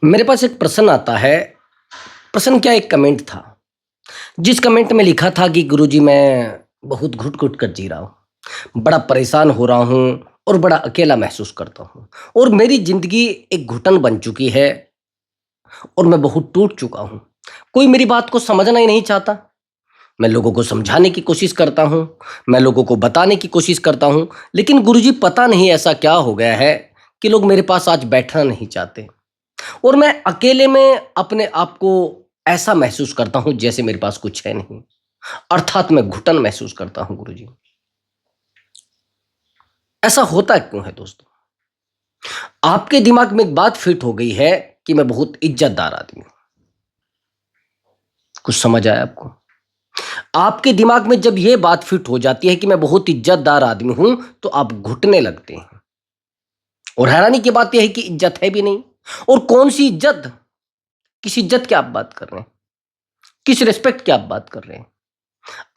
मेरे पास एक प्रश्न आता है। प्रश्न क्या, एक कमेंट था। जिस कमेंट में लिखा था कि गुरुजी मैं बहुत घुट-घुट कर जी रहा हूँ। बड़ा परेशान हो रहा हूँ और बड़ा अकेला महसूस करता हूँ और मेरी ज़िंदगी एक घुटन बन चुकी है और मैं बहुत टूट चुका हूँ। कोई मेरी बात को समझना ही नहीं चाहता। मैं लोगों को समझाने की कोशिश करता हूँ, मैं लोगों को बताने की कोशिश करता हूँ, लेकिन गुरुजी पता नहीं ऐसा क्या हो गया है कि लोग मेरे पास आज बैठना नहीं चाहते। और मैं अकेले में अपने आप को ऐसा महसूस करता हूँ जैसे मेरे पास कुछ है नहीं। अर्थात मैं घुटन महसूस करता हूँ गुरुजी। ऐसा होता क्यों है दोस्तों? आपके दिमाग में एक बात फिट हो गई है कि मैं बहुत इज्जतदार आदमी हूँ। कुछ समझ आया आपको? आपके दिमाग में जब ये बात फिट हो जाती है कि मैं बहुत इज्जतदार आदमी हूँ, तो आप घुटने लगते हैं। और हैरानी की बात यह है कि इज्जत है भी नहीं। और कौन सी इज्जत? किस इज्जत की आप बात कर रहे हैं? किस रिस्पेक्ट की आप बात कर रहे हैं?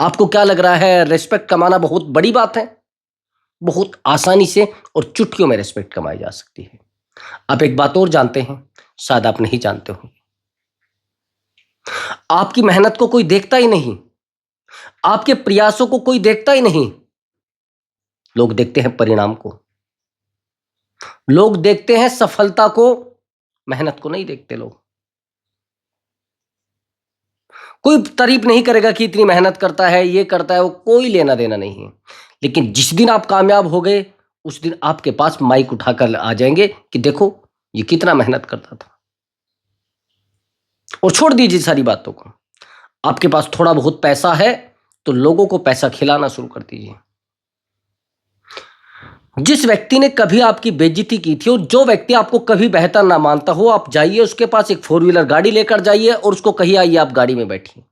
आपको क्या लग रहा है रिस्पेक्ट कमाना बहुत बड़ी बात है? बहुत आसानी से और चुटकियों में रिस्पेक्ट कमाई जा सकती है। आप एक बात और जानते हैं, शायद आप नहीं जानते हो। आपकी मेहनत को कोई देखता ही नहीं, आपके प्रयासों को कोई देखता ही नहीं। लोग देखते हैं परिणाम को, लोग देखते हैं सफलता को, मेहनत को नहीं देखते लोग। कोई तारीफ नहीं करेगा कि इतनी मेहनत करता है, ये करता है, वो कोई लेना देना नहीं है। लेकिन जिस दिन आप कामयाब हो गए, उस दिन आपके पास माइक उठाकर आ जाएंगे कि देखो ये कितना मेहनत करता था। और छोड़ दीजिए सारी बातों को। आपके पास थोड़ा बहुत पैसा है तो लोगों को पैसा खिलाना शुरू कर दीजिए। जिस व्यक्ति ने कभी आपकी बेइज्जती की थी और जो व्यक्ति आपको कभी बेहतर ना मानता हो, आप जाइए उसके पास, एक फोर व्हीलर गाड़ी लेकर जाइए और उसको कहिए आइए आप गाड़ी में बैठिए।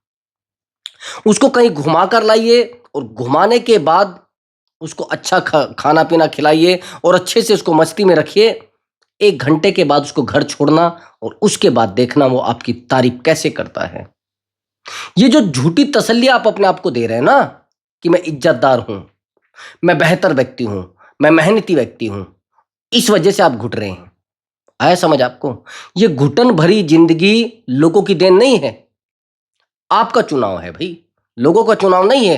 उसको कहीं घुमा कर लाइए और घुमाने के बाद उसको अच्छा खाना पीना खिलाइए और अच्छे से उसको मस्ती में रखिए। 1 घंटे के बाद उसको घर छोड़ना और उसके बाद देखना वो आपकी तारीफ कैसे करता है। ये जो झूठी तसल्ली आप अपने आप को दे रहे हैं ना कि मैं इज्जतदार हूं, मैं बेहतर व्यक्ति हूं, मैं मेहनती व्यक्ति हूं, इस वजह से आप घुट रहे हैं। आया समझ आपको? ये घुटन भरी जिंदगी लोगों की देन नहीं है, आपका चुनाव है भाई। लोगों का चुनाव नहीं है।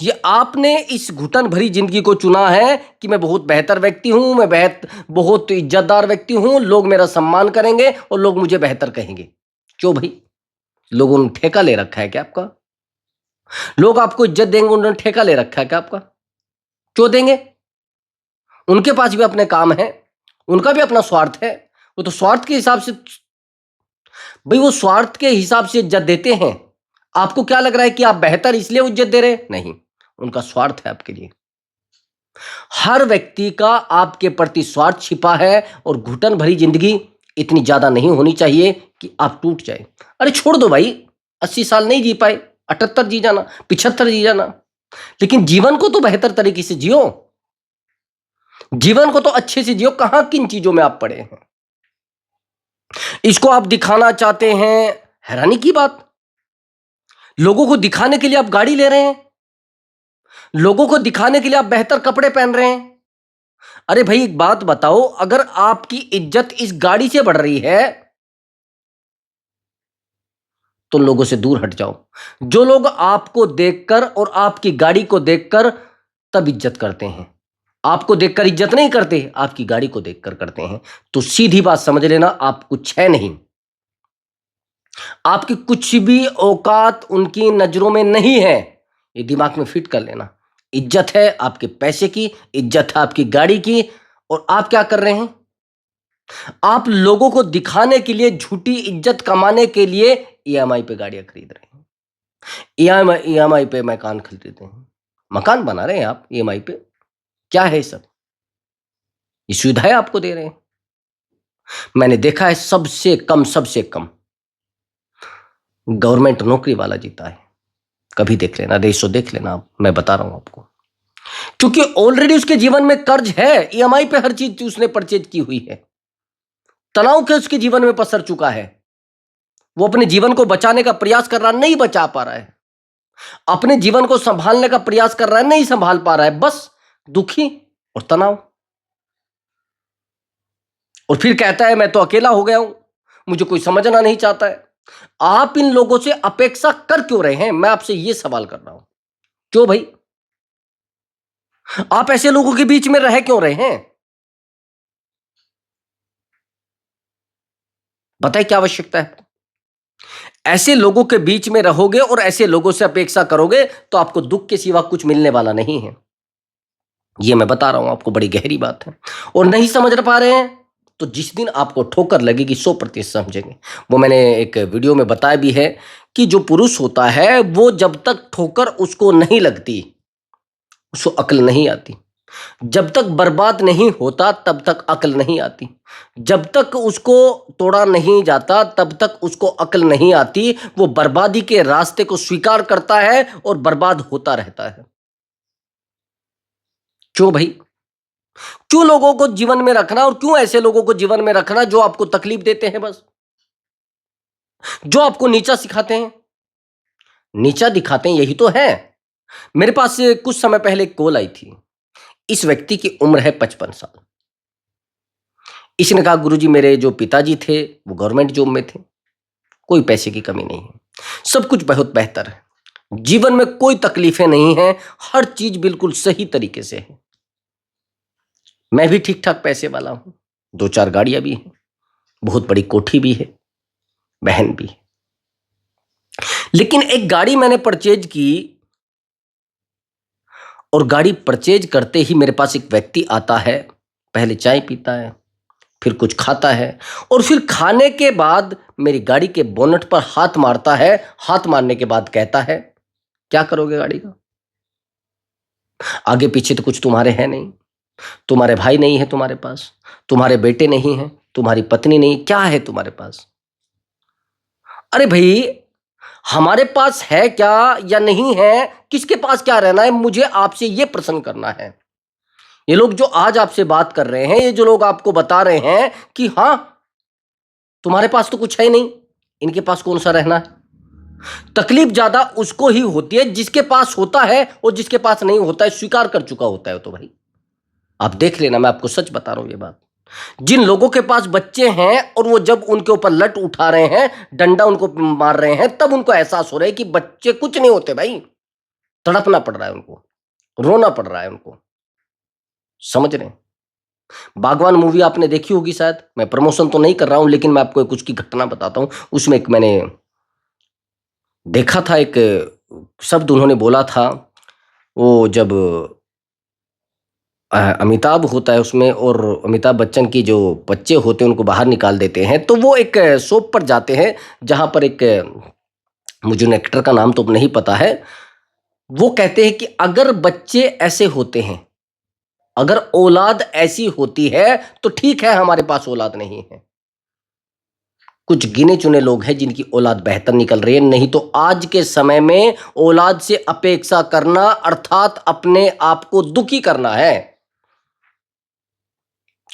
ये आपने इस घुटन भरी जिंदगी को चुना है कि मैं बहुत बेहतर व्यक्ति हूं, मैं बहुत इज्जतदार व्यक्ति हूं, लोग मेरा सम्मान करेंगे और लोग मुझे बेहतर कहेंगे। क्यों भाई? लोगों ने ठेका ले रखा है क्या आपका? लोग आपको इज्जत देंगे, उन्होंने ठेका ले रखा है क्या आपका? क्यों देंगे? उनके पास भी अपने काम है, उनका भी अपना स्वार्थ है। वो तो स्वार्थ के हिसाब से, भाई वो स्वार्थ के हिसाब से इज्जत देते हैं। आपको क्या लग रहा है कि आप बेहतर इसलिए इज्जत दे रहे हैं? नहीं, उनका स्वार्थ है आपके लिए। हर व्यक्ति का आपके प्रति स्वार्थ छिपा है और घुटन भरी जिंदगी इतनी ज्यादा नहीं होनी चाहिए कि आप टूट जाए। अरे छोड़ दो भाई, 80 साल नहीं जी पाए, 78 जी जाना, 75 जी जाना, लेकिन जीवन को तो बेहतर तरीके से जियो। जीवन को तो अच्छे से जियो। कहां किन चीजों में आप पड़े हैं? इसको आप दिखाना चाहते हैं, हैरानी की बात। लोगों को दिखाने के लिए आप गाड़ी ले रहे हैं, लोगों को दिखाने के लिए आप बेहतर कपड़े पहन रहे हैं। अरे भाई एक बात बताओ, अगर आपकी इज्जत इस गाड़ी से बढ़ रही है तो लोगों से दूर हट जाओ। जो लोग आपको देखकर और आपकी गाड़ी को देखकर तब इज्जत करते हैं, आपको देखकर इज्जत नहीं करते, आपकी गाड़ी को देखकर करते हैं। तो सीधी बात समझ लेना, आप कुछ है नहीं, आपकी कुछ भी औकात उनकी नजरों में नहीं है। ये दिमाग में फिट कर लेना। इज्जत है आपके पैसे की, इज्जत है आपकी गाड़ी की, और आप क्या कर रहे हैं? आप लोगों को दिखाने के लिए, झूठी इज्जत कमाने के लिए ईएमआई पे गाड़ियां खरीद रहे हैं, ईएमआई पे मकान खरीद रहे हैं, मकान बना रहे हैं आप ईएमआई पे। क्या है ये सब? ये सुविधाएं आपको दे रहे हैं। मैंने देखा है सबसे कम गवर्नमेंट नौकरी वाला जीता है। कभी देख लेना, रेशो देख लेना आप, मैं बता रहा हूं आपको। क्योंकि ऑलरेडी उसके जीवन में कर्ज है, ईएमआई पे हर चीज उसने परचेज की हुई है, तनाव के उसके जीवन में पसर चुका है। वो अपने जीवन को बचाने का प्रयास कर रहा, नहीं बचा पा रहा है। अपने जीवन को संभालने का प्रयास कर रहा है, नहीं संभाल पा रहा है, बस दुखी और तनाव। और फिर कहता है मैं तो अकेला हो गया हूं, मुझे कोई समझना नहीं चाहता है। आप इन लोगों से अपेक्षा कर क्यों रहे हैं? मैं आपसे यह सवाल कर रहा हूं। क्यों भाई? आप ऐसे लोगों के बीच में रह क्यों रहे हैं? बताइए क्या आवश्यकता है? ऐसे लोगों के बीच में रहोगे और ऐसे लोगों से अपेक्षा करोगे तो आपको दुख के सिवा कुछ मिलने वाला नहीं है। ये मैं बता रहा हूं आपको, बड़ी गहरी बात है। और नहीं समझ पा रहे हैं तो जिस दिन आपको ठोकर लगेगी 100% समझेंगे। वो मैंने एक वीडियो में बताया भी है कि जो पुरुष होता है वो जब तक ठोकर उसको नहीं लगती उसको अक्ल नहीं आती। जब तक बर्बाद नहीं होता तब तक अक्ल नहीं आती। जब तक उसको तोड़ा नहीं जाता तब तक उसको अक्ल नहीं आती। वो बर्बादी के रास्ते को स्वीकार करता है और बर्बाद होता रहता है। क्यों भाई? क्यों लोगों को जीवन में रखना और क्यों ऐसे लोगों को जीवन में रखना जो आपको तकलीफ देते हैं, बस जो आपको नीचा सिखाते हैं, नीचा दिखाते हैं, यही तो है। मेरे पास कुछ समय पहले एक कॉल आई थी। इस व्यक्ति की उम्र है 55 साल। इसने कहा गुरुजी मेरे जो पिताजी थे वो गवर्नमेंट जॉब में थे, कोई पैसे की कमी नहीं है, सब कुछ बहुत बेहतर है, जीवन में कोई तकलीफें नहीं है, हर चीज बिल्कुल सही तरीके से है। मैं भी ठीक ठाक पैसे वाला हूं, 2-4 गाड़ियां भी हैं, बहुत बड़ी कोठी भी है, बहन भी है। लेकिन एक गाड़ी मैंने परचेज की और गाड़ी परचेज करते ही मेरे पास एक व्यक्ति आता है, पहले चाय पीता है, फिर कुछ खाता है और फिर खाने के बाद मेरी गाड़ी के बोनट पर हाथ मारता है। हाथ मारने के बाद कहता है क्या करोगे गाड़ी का? आगे पीछे तो कुछ तुम्हारे है नहीं, तुम्हारे भाई नहीं है तुम्हारे पास, तुम्हारे बेटे नहीं है, तुम्हारी पत्नी नहीं, क्या है तुम्हारे पास? अरे भाई, हमारे पास है क्या या नहीं है, किसके पास क्या रहना है, मुझे आपसे यह प्रश्न करना है। ये लोग जो आज आपसे बात कर रहे हैं, ये जो लोग आपको बता रहे हैं कि हां तुम्हारे पास तो कुछ है नहीं, इनके पास कौन सा रहना है? तकलीफ ज्यादा उसको ही होती है जिसके पास होता है और जिसके पास नहीं होता है स्वीकार कर चुका होता है। तो भाई आप देख लेना, मैं आपको सच बता रहा हूं ये बात। जिन लोगों के पास बच्चे हैं और वो जब उनके ऊपर लट उठा रहे हैं, डंडा उनको मार रहे हैं, तब उनको एहसास हो रहा है कि बच्चे कुछ नहीं होते भाई। तड़पना पड़ रहा है उनको, रोना पड़ रहा है उनको, समझ रहे हैं? बागवान मूवी आपने देखी होगी शायद, मैं प्रमोशन तो नहीं कर रहा हूं लेकिन मैं आपको एक उसकी घटना बताता हूं। उसमें एक मैंने देखा था, एक शब्द उन्होंने बोला था। वो जब अमिताभ होता है उसमें और अमिताभ बच्चन की जो बच्चे होते हैं उनको बाहर निकाल देते हैं, तो वो एक शॉप पर जाते हैं जहां पर एक, मुझे एक्टर का नाम तो नहीं पता है, वो कहते हैं कि अगर बच्चे ऐसे होते हैं, अगर औलाद ऐसी होती है तो ठीक है, हमारे पास औलाद नहीं है। कुछ गिने चुने लोग हैं जिनकी औलाद बेहतर निकल रही है, नहीं तो आज के समय में औलाद से अपेक्षा करना अर्थात अपने आप को दुखी करना है।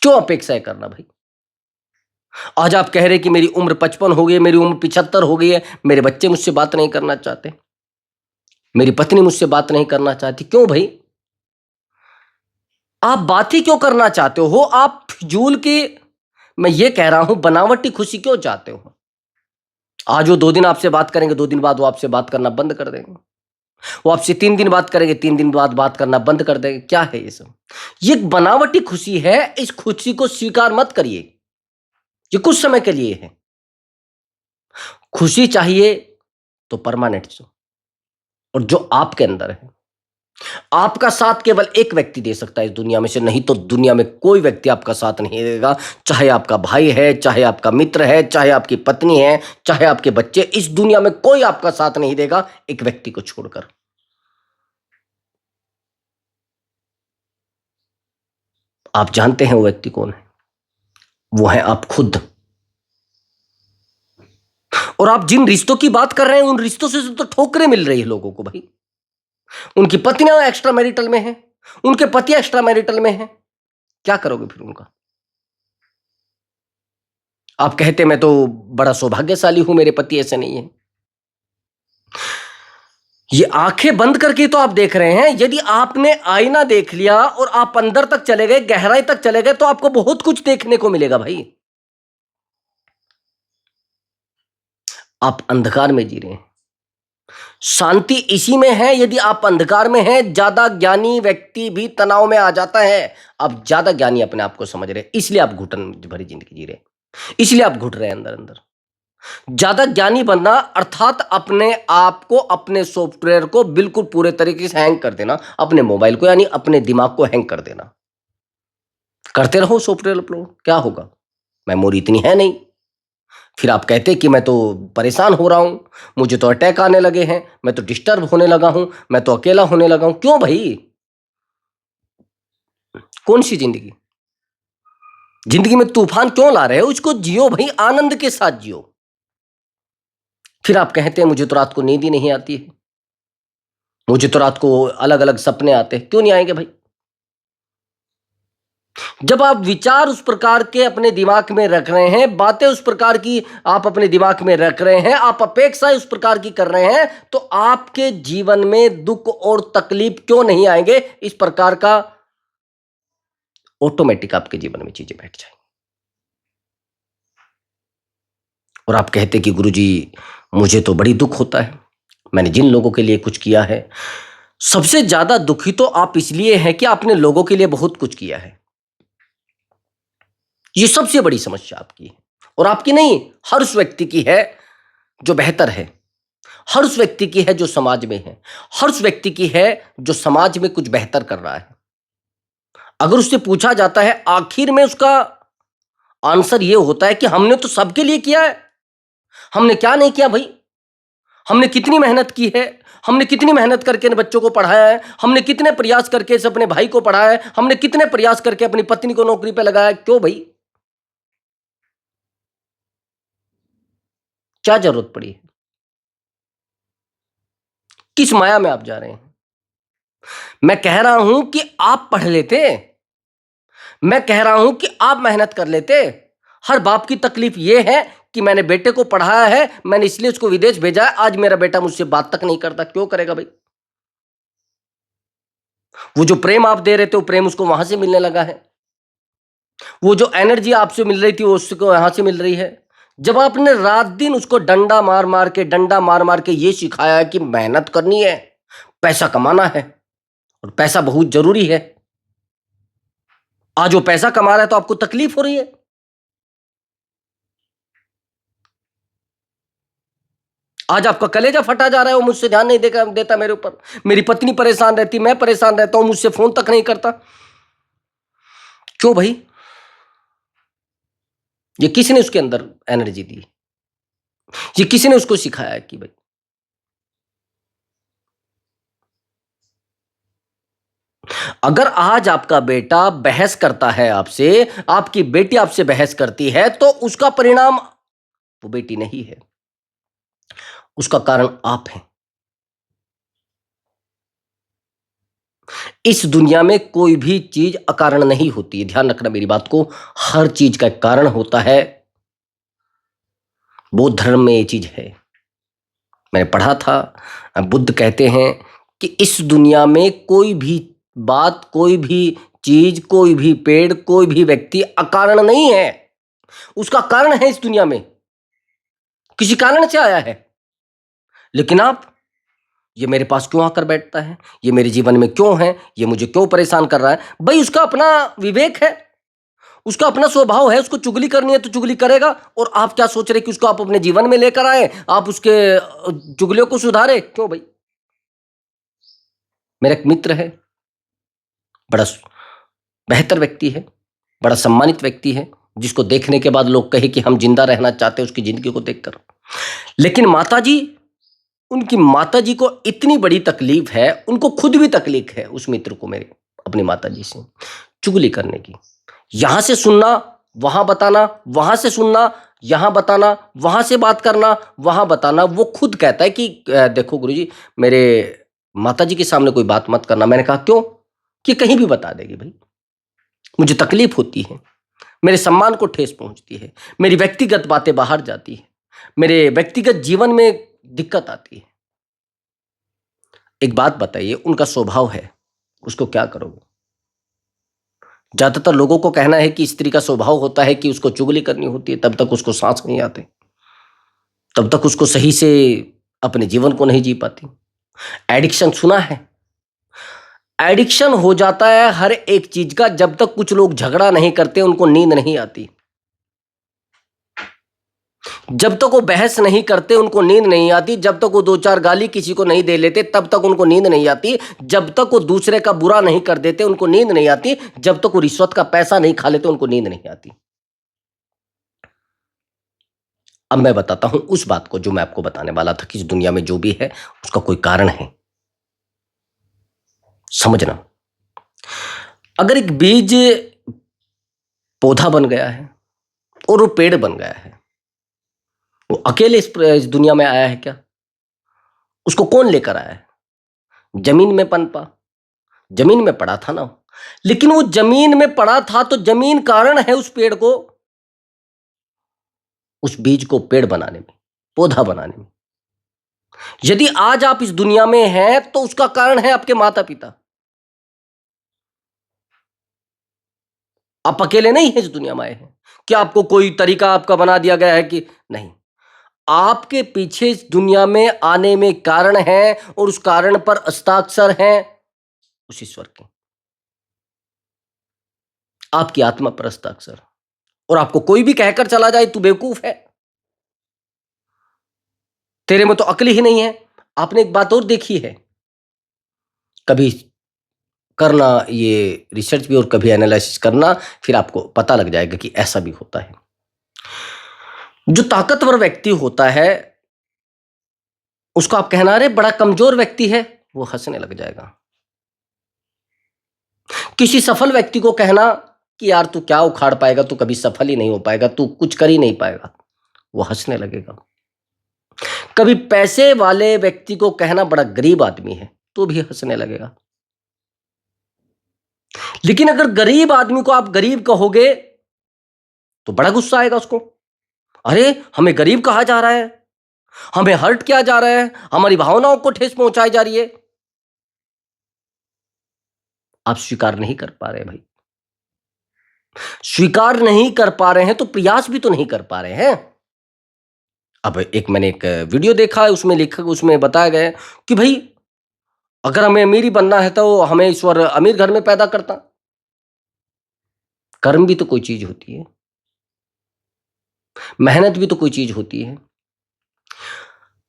क्यों अपेक्षाएं करना भाई? आज आप कह रहे कि मेरी उम्र 55 हो गई है, मेरी उम्र 75 हो गई है, मेरे बच्चे मुझसे बात नहीं करना चाहते, मेरी पत्नी मुझसे बात नहीं करना चाहती। क्यों भाई? आप बात ही क्यों करना चाहते हो? आप फिजूल की, मैं ये कह रहा हूं, बनावटी खुशी क्यों चाहते हो? आज वो 2 दिन आपसे बात करेंगे, 2 दिन बाद वो आपसे बात करना बंद कर देंगे। वो आपसे 3 दिन बात करेंगे, 3 दिन बाद बात करना बंद कर देंगे। क्या है ये सब? ये एक बनावटी खुशी है, इस खुशी को स्वीकार मत करिए। ये कुछ समय के लिए है। खुशी चाहिए तो परमानेंट हो, और जो आपके अंदर है। आपका साथ केवल एक व्यक्ति दे सकता है इस दुनिया में से, नहीं तो दुनिया में कोई व्यक्ति आपका साथ नहीं देगा। चाहे आपका भाई है, चाहे आपका मित्र है, चाहे आपकी पत्नी है, चाहे आपके बच्चे, इस दुनिया में कोई आपका साथ नहीं देगा एक व्यक्ति को छोड़कर। आप जानते हैं वो व्यक्ति कौन है? वो है आप खुद। और आप जिन रिश्तों की बात कर रहे हैं उन रिश्तों से तो ठोकरें मिल रही है लोगों को भाई। उनकी पत्नियां एक्स्ट्रा मैरिटल में हैं, उनके पति एक्स्ट्रा मैरिटल में हैं। क्या करोगे फिर उनका? आप कहते मैं तो बड़ा सौभाग्यशाली हूं, मेरे पति ऐसे नहीं है। ये आंखें बंद करके तो आप देख रहे हैं। यदि आपने आईना देख लिया और आप अंदर तक चले गए, गहराई तक चले गए, तो आपको बहुत कुछ देखने को मिलेगा भाई। आप अंधकार में जी रहे हैं। शांति इसी में है, यदि आप अंधकार में हैं। ज्यादा ज्ञानी व्यक्ति भी तनाव में आ जाता है। आप ज्यादा ज्ञानी अपने आप को समझ रहे हैं, इसलिए आप घुटन भरी जिंदगी जी रहे हैं, इसलिए आप घुट रहे हैं अंदर अंदर। ज्यादा ज्ञानी बनना अर्थात अपने आप को, अपने सॉफ्टवेयर को बिल्कुल पूरे तरीके से हैंग कर देना, अपने मोबाइल को यानी अपने दिमाग को हैंग कर देना। करते रहो सॉफ्टवेयर अपलोड, क्या होगा, मेमोरी इतनी है नहीं। फिर आप कहते कि मैं तो परेशान हो रहा हूं, मुझे तो अटैक आने लगे हैं, मैं तो डिस्टर्ब होने लगा हूं, मैं तो अकेला होने लगा हूं। क्यों भाई? कौन सी जिंदगी? जिंदगी में तूफान क्यों ला रहे हो? उसको जियो भाई, आनंद के साथ जियो। फिर आप कहते हैं मुझे तो रात को नींद ही नहीं आती है, मुझे तो रात को अलग अलग सपने आते हैं। क्यों नहीं आएंगे भाई? जब आप विचार उस प्रकार के अपने दिमाग में रख रहे हैं, बातें उस प्रकार की आप अपने दिमाग में रख रहे हैं, आप अपेक्षाएं उस प्रकार की कर रहे हैं, तो आपके जीवन में दुख और तकलीफ क्यों नहीं आएंगे? इस प्रकार का ऑटोमेटिक आपके जीवन में चीजें बैठ जाएंगी। और आप कहते कि गुरुजी मुझे तो बड़ी दुख होता है, मैंने जिन लोगों के लिए कुछ किया है। सबसे ज्यादा दुखी तो आप इसलिए हैं कि आपने लोगों के लिए बहुत कुछ किया है। ये सबसे बड़ी समस्या आपकी है, और आपकी नहीं, हर उस व्यक्ति की है जो बेहतर है, हर उस व्यक्ति की है जो समाज में है, हर उस व्यक्ति की है जो समाज में कुछ बेहतर कर रहा है। अगर उससे पूछा जाता है, आखिर में उसका आंसर ये होता है कि हमने तो सबके लिए किया है। हमने क्या नहीं किया भाई? हमने कितनी मेहनत की है, हमने कितनी मेहनत करके इन बच्चों को पढ़ाया है, हमने कितने प्रयास करके इस अपने भाई को पढ़ाया है, हमने कितने प्रयास करके अपनी पत्नी को नौकरी पे लगाया। क्यों भाई? क्या जरूरत पड़ी है? किस माया में आप जा रहे हैं? मैं कह रहा हूं कि आप पढ़ लेते, मैं कह रहा हूं कि आप मेहनत कर लेते। हर बाप की तकलीफ यह है कि मैंने बेटे को पढ़ाया है, मैंने इसलिए उसको विदेश भेजा है, आज मेरा बेटा मुझसे बात तक नहीं करता। क्यों करेगा भाई? वो जो प्रेम आप दे रहे थे, वो प्रेम उसको वहां से मिलने लगा है। वो जो एनर्जी आपसे मिल रही थी, वो उसको यहां से मिल रही है। जब आपने रात दिन उसको डंडा मार मार के ये सिखाया है कि मेहनत करनी है, पैसा कमाना है, और पैसा बहुत जरूरी है, आज वो पैसा कमा रहा है तो आपको तकलीफ हो रही है। आज आपका कलेजा फटा जा रहा है, वो मुझसे ध्यान नहीं देता मेरे ऊपर। मेरी पत्नी परेशान रहती, मैं परेशान रहता हूं, मुझसे फोन तक नहीं करता। क्यों भाई? ये किसने उसके अंदर एनर्जी दी? ये किसी ने उसको सिखाया कि भाई? अगर आज आपका बेटा बहस करता है आपसे, आपकी बेटी आपसे बहस करती है, तो उसका परिणाम वो बेटी नहीं है, उसका कारण आप हैं। इस दुनिया में कोई भी चीज अकारण नहीं होती है, ध्यान रखना मेरी बात को। हर चीज का एक कारण होता है। बौद्ध धर्म में ये चीज है, मैंने पढ़ा था। बुद्ध कहते हैं कि इस दुनिया में कोई भी बात, कोई भी चीज, कोई भी पेड़, कोई भी व्यक्ति अकारण नहीं है, उसका कारण है इस दुनिया में, किसी कारण से आया है। लेकिन आप, ये मेरे पास क्यों आकर बैठता है, ये मेरे जीवन में क्यों है, ये मुझे क्यों परेशान कर रहा है? भाई उसका अपना विवेक है, उसका अपना स्वभाव है, उसको चुगली करनी है तो चुगली करेगा। और आप क्या सोच रहे कि उसको आप अपने जीवन में लेकर आए, आप उसके चुगलियों को सुधारे? क्यों भाई? मेरा एक मित्र है, बड़ा बेहतर व्यक्ति है, बड़ा सम्मानित व्यक्ति है, जिसको देखने के बाद लोग कहे कि हम जिंदा रहना चाहते हैं उसकी जिंदगी को देखकर। लेकिन माताजी, उनकी माताजी को इतनी बड़ी तकलीफ है, उनको खुद भी तकलीफ है उस मित्र को, मेरे अपनी माताजी से चुगली करने की। यहां से सुनना, वहां बताना, वहां से सुनना, यहां बताना, वहां से बात करना, वहां बताना। वो खुद कहता है कि देखो गुरुजी, मेरे माताजी के सामने कोई बात मत करना। मैंने कहा क्यों? कि कहीं भी बता देगी भाई, मुझे तकलीफ होती है, मेरे सम्मान को ठेस पहुंचती है, मेरी व्यक्तिगत बातें बाहर जाती है, मेरे व्यक्तिगत जीवन में दिक्कत आती है। एक बात बताइए, उनका स्वभाव है, उसको क्या करोगे? ज्यादातर लोगों को कहना है कि स्त्री का स्वभाव होता है कि उसको चुगली करनी होती है, तब तक उसको सांस नहीं आते, तब तक उसको सही से अपने जीवन को नहीं जी पाती। एडिक्शन सुना है? एडिक्शन हो जाता है हर एक चीज का जब तक कुछ लोग झगड़ा नहीं करते, उनको नींद नहीं आती। जब तक वो बहस नहीं करते उनको नींद नहीं आती। जब तक वो दो चार गाली किसी को नहीं दे लेते तब तक उनको नींद नहीं आती। जब तक वो दूसरे का बुरा नहीं कर देते उनको नींद नहीं आती। जब तक वो रिश्वत का पैसा नहीं खा लेते उनको नींद नहीं आती। अब मैं बताता हूं उस बात को जो मैं आपको बताने वाला था कि इस दुनिया में जो भी है उसका कोई कारण है। समझना, अगर एक बीज पौधा बन गया है और वो पेड़ बन गया है, वो अकेले इस दुनिया में आया है क्या? उसको कौन लेकर आया है? जमीन में पनपा, जमीन में पड़ा था ना। लेकिन वो जमीन में पड़ा था तो जमीन कारण है उस पेड़ को, उस बीज को पेड़ बनाने में, पौधा बनाने में। यदि आज आप इस दुनिया में हैं तो उसका कारण है आपके माता पिता। आप अकेले नहीं हैं इस दुनिया में आए हैं कि आपको कोई तरीका आपका बना दिया गया है कि नहीं। आपके पीछे इस दुनिया में आने में कारण है और उस कारण पर हस्ताक्षर हैं उस ईश्वर के, आपकी आत्मा पर हस्ताक्षर। और आपको कोई भी कहकर चला जाए तू बेवकूफ है, तेरे में तो अक्ल ही नहीं है। आपने एक बात और देखी है, कभी करना ये रिसर्च भी और कभी एनालिसिस करना, फिर आपको पता लग जाएगा कि ऐसा भी होता है। जो ताकतवर व्यक्ति होता है उसको आप कहना अरे बड़ा कमजोर व्यक्ति है, वो हंसने लग जाएगा। किसी सफल व्यक्ति को कहना कि यार तू क्या उखाड़ पाएगा, तू कभी सफल ही नहीं हो पाएगा, तू कुछ कर ही नहीं पाएगा, वो हंसने लगेगा। कभी पैसे वाले व्यक्ति को कहना बड़ा गरीब आदमी है, तो भी हंसने लगेगा। लेकिन अगर गरीब आदमी को आप गरीब कहोगे तो बड़ा गुस्सा आएगा उसको। अरे हमें गरीब कहा जा रहा है, हमें हर्ट किया जा रहा है, हमारी भावनाओं को ठेस पहुंचाई जा रही है। आप स्वीकार नहीं कर पा रहे भाई, स्वीकार नहीं कर पा रहे हैं तो प्रयास भी तो नहीं कर पा रहे हैं। अब मैंने एक वीडियो देखा है, उसमें बताया गया कि भाई अगर हमें अमीरी बनना है तो हमें ईश्वर अमीर घर में पैदा करता। कर्म भी तो कोई चीज होती है, मेहनत भी तो कोई चीज होती है।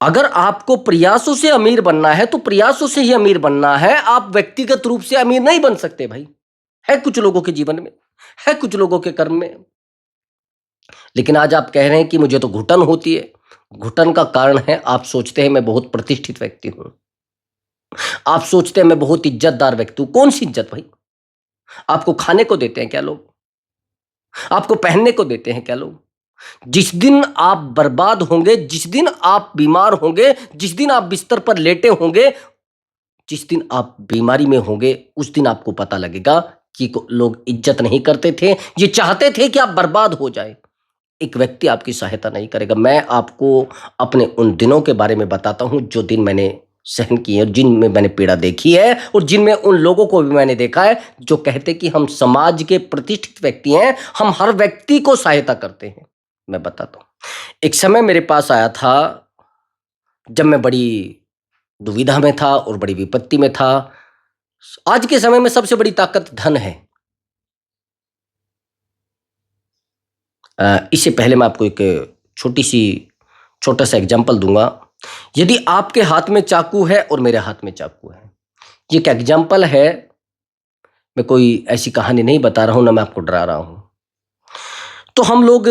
अगर आपको प्रयासों से अमीर बनना है तो प्रयासों से ही अमीर बनना है, आप व्यक्तिगत रूप से अमीर नहीं बन सकते भाई। है कुछ लोगों के जीवन में, है कुछ लोगों के कर्म में। लेकिन आज आप कह रहे हैं कि मुझे तो घुटन होती है। घुटन का कारण है आप सोचते हैं मैं बहुत प्रतिष्ठित व्यक्ति हूं, आप सोचते हैं मैं बहुत इज्जतदार व्यक्ति हूं। कौन सी इज्जत भाई? आपको खाने को देते हैं क्या लोग? आपको पहनने को देते हैं क्या लोग? जिस दिन आप बर्बाद होंगे, जिस दिन आप बीमार होंगे, जिस दिन आप बिस्तर पर लेटे होंगे, जिस दिन आप बीमारी में होंगे, उस दिन आपको पता लगेगा कि लोग इज्जत नहीं करते थे, ये चाहते थे कि आप बर्बाद हो जाए। एक व्यक्ति आपकी सहायता नहीं करेगा। मैं आपको अपने उन दिनों के बारे में बताता हूं जो दिन मैंने सहन किए और जिनमें मैंने पीड़ा देखी है, और जिनमें उन लोगों को भी मैंने देखा है जो कहते कि हम समाज के प्रतिष्ठित व्यक्ति हैं, हम हर व्यक्ति को सहायता करते हैं। मैं बताता हूं, एक समय मेरे पास आया था जब मैं बड़ी दुविधा में था और बड़ी विपत्ति में था। आज के समय में सबसे बड़ी ताकत धन है। इससे पहले मैं आपको एक छोटा सा एग्जाम्पल दूंगा। यदि आपके हाथ में चाकू है और मेरे हाथ में चाकू है, ये क्या एग्जाम्पल है? मैं कोई ऐसी कहानी नहीं बता रहा हूं, ना मैं आपको डरा रहा हूं। तो हम लोग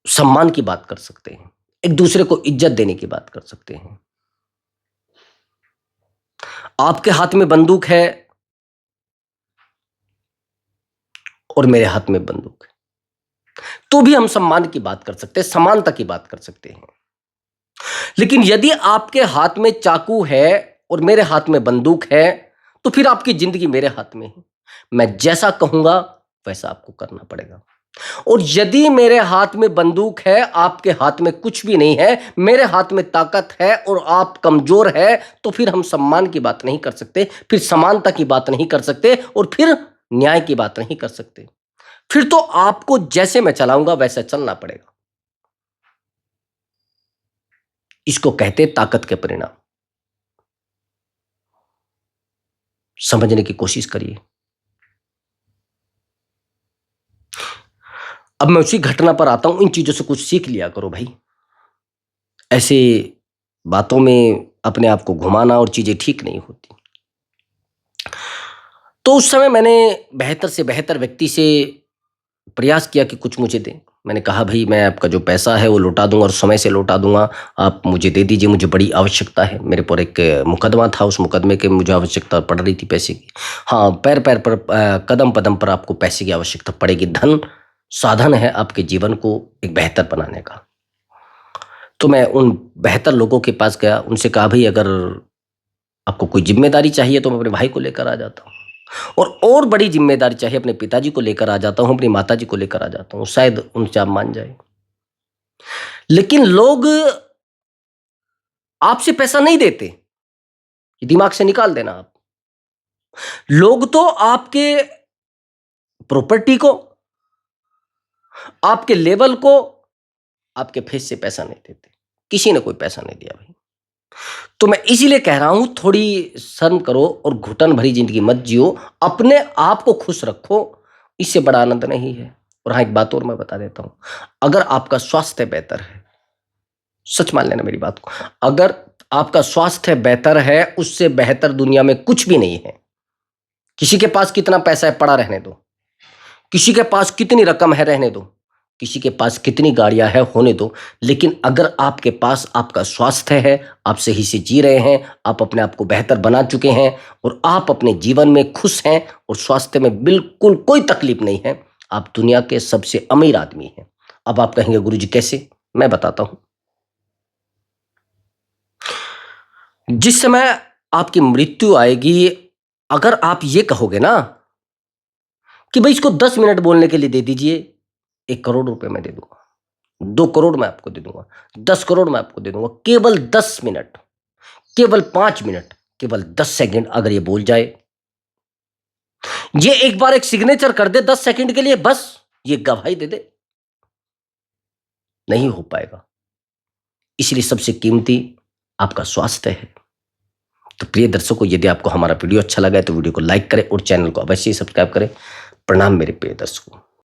सम्मान की बात कर सकते हैं, एक दूसरे को इज्जत देने की बात कर सकते हैं। आपके हाथ में बंदूक है और मेरे हाथ में बंदूक है, तो भी हम सम्मान की बात कर सकते हैं, समानता की बात कर सकते हैं। लेकिन यदि आपके हाथ में चाकू है और मेरे हाथ में बंदूक है, तो फिर आपकी जिंदगी मेरे हाथ में है। मैं जैसा कहूंगा वैसा आपको करना पड़ेगा। और यदि मेरे हाथ में बंदूक है, आपके हाथ में कुछ भी नहीं है, मेरे हाथ में ताकत है और आप कमजोर है, तो फिर हम सम्मान की बात नहीं कर सकते, फिर समानता की बात नहीं कर सकते, और फिर न्याय की बात नहीं कर सकते। फिर तो आपको जैसे मैं चलाऊंगा वैसे चलना पड़ेगा। इसको कहते ताकत के परिणाम। समझने की कोशिश करिए। अब मैं उसी घटना पर आता हूं, इन चीजों से कुछ सीख लिया करो भाई। ऐसे बातों में अपने आप को घुमाना और चीजें ठीक नहीं होती। तो उस समय मैंने बेहतर से बेहतर व्यक्ति से प्रयास किया कि कुछ मुझे दें। मैंने कहा भाई मैं आपका जो पैसा है वो लौटा दूंगा और समय से लौटा दूंगा, आप मुझे दे दीजिए, मुझे बड़ी आवश्यकता है। मेरे पर एक मुकदमा था, उस मुकदमे के मुझे आवश्यकता पड़ रही थी पैसे की। हाँ, पैर पैर पर कदम कदम पर आपको पैसे की आवश्यकता पड़ेगी। धन साधन है आपके जीवन को एक बेहतर बनाने का। तो मैं उन बेहतर लोगों के पास गया, उनसे कहा भाई अगर आपको कोई जिम्मेदारी चाहिए तो मैं अपने भाई को लेकर आ जाता हूँ, और बड़ी जिम्मेदारी चाहिए अपने पिताजी को लेकर आ जाता हूँ, अपनी माताजी को लेकर आ जाता हूँ, शायद उनसे आप मान जाए। लेकिन लोग आपसे पैसा नहीं देते, ये दिमाग से निकाल देना आप। लोग तो आपके प्रॉपर्टी को, आपके लेवल को, आपके फेस से पैसा नहीं देते। किसी ने कोई पैसा नहीं दिया भाई। तो मैं इसीलिए कह रहा हूं थोड़ी शर्म करो और घुटन भरी जिंदगी मत जियो, अपने आप को खुश रखो, इससे बड़ा आनंद नहीं है। और हाँ, एक बात और मैं बता देता हूं, अगर आपका स्वास्थ्य बेहतर है, सच मान लेना मेरी बात को, अगर आपका स्वास्थ्य बेहतर है, उससे बेहतर दुनिया में कुछ भी नहीं है। किसी के पास कितना पैसा है पड़ा रहने दो, किसी के पास कितनी रकम है रहने दो, किसी के पास कितनी गाड़ियां है होने दो, लेकिन अगर आपके पास आपका स्वास्थ्य है, आप सही से जी रहे हैं, आप अपने आप को बेहतर बना चुके हैं और आप अपने जीवन में खुश हैं और स्वास्थ्य में बिल्कुल कोई तकलीफ नहीं है, आप दुनिया के सबसे अमीर आदमी हैं। अब आप कहेंगे गुरुजी कैसे? मैं बताता हूं। जिस समय आपकी मृत्यु आएगी, अगर आप ये कहोगे ना कि भाई इसको 10 मिनट बोलने के लिए दे दीजिए, 1 करोड़ रुपए मैं दे दूंगा, 2 करोड़ मैं आपको दे दूंगा, 10 करोड़ मैं आपको दे दूंगा, केवल 10 मिनट, केवल 5 मिनट, केवल 10 सेकंड अगर ये बोल जाए, ये एक बार एक सिग्नेचर कर दे 10 सेकंड के लिए, बस ये गवाही दे दे, नहीं हो पाएगा। इसलिए सबसे कीमती आपका स्वास्थ्य है। तो प्रिय दर्शकों, यदि आपको हमारा वीडियो अच्छा लगा है तो वीडियो को लाइक करें और चैनल को अवश्य सब्सक्राइब करें। प्रणाम मेरे प्रिय दर्शकों।